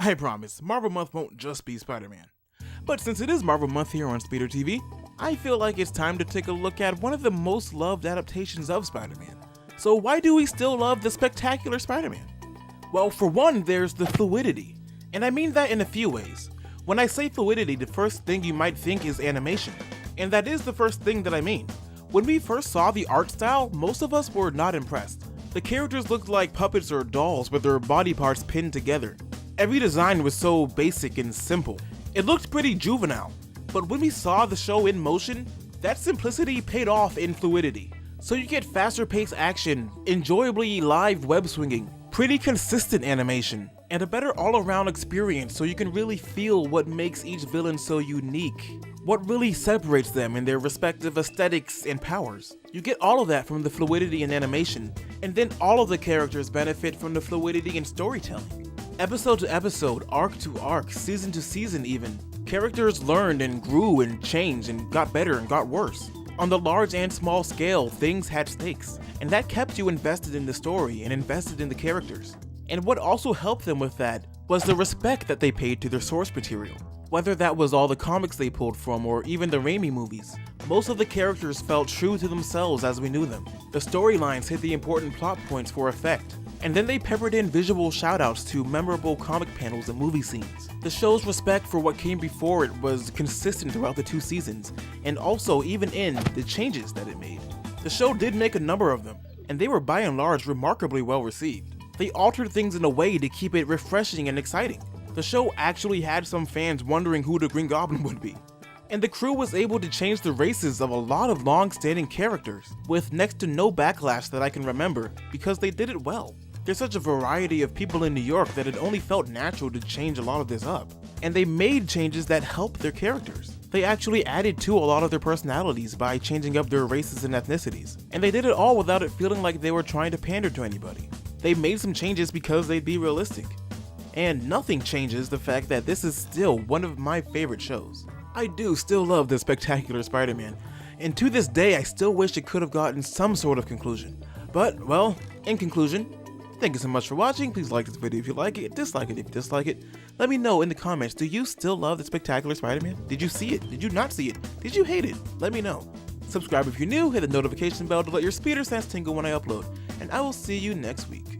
I promise, Marvel Month won't just be Spider-Man. But since it is Marvel Month here on SpeterTV, I feel like it's time to take a look at one of the most loved adaptations of Spider-Man. So why do we still love the spectacular Spider-Man? Well, for one, there's the Fluidity, and I mean that in a few ways. When I say Fluidity, the first thing you might think is animation, and that is the first thing that I mean. When we first saw the art style, most of us were not impressed. The characters looked like puppets or dolls with their body parts pinned together. Every design was so basic and simple. It looked pretty juvenile, but when we saw the show in motion, that simplicity paid off in Fluidity. So you get faster paced action, enjoyably live web swinging, pretty consistent animation, and a better all-around experience so you can really feel what makes each villain so unique, what really separates them in their respective aesthetics and powers. You get all of that from the fluidity in animation, and then all of the characters benefit from the fluidity in storytelling. Episode to episode, arc to arc, season to season even, characters learned and grew and changed and got better and got worse. On the large and small scale, things had stakes, and that kept you invested in the story and invested in the characters. And what also helped them with that was the respect that they paid to their source material. Whether that was all the comics they pulled from or even the Raimi movies, most of the characters felt true to themselves as we knew them. The storylines hit the important plot points for effect, and then they peppered in visual shoutouts to memorable comic panels and movie scenes. The show's respect for what came before it was consistent throughout the 2 seasons, and also even in the changes that it made. The show did make a number of them, and they were by and large remarkably well received. They altered things in a way to keep it refreshing and exciting. The show actually had some fans wondering who the Green Goblin would be. And the crew was able to change the races of a lot of long-standing characters, with next to no backlash that I can remember, because they did it well. There's such a variety of people in New York that it only felt natural to change a lot of this up. And they made changes that helped their characters. They actually added to a lot of their personalities by changing up their races and ethnicities. And they did it all without it feeling like they were trying to pander to anybody. They made some changes because they'd be realistic. And nothing changes the fact that this is still one of my favorite shows. I do still love the spectacular Spider-Man, and to this day I still wish it could have gotten some sort of conclusion. But, well, in conclusion, thank you so much for watching. Please like this video if you like it, dislike it if you dislike it. Let me know in the comments, do you still love the spectacular Spider-Man? Did you see it? Did you not see it? Did you hate it? Let me know. Subscribe if you're new, hit the notification bell to let your speeder sense tingle when I upload, and I will see you next week.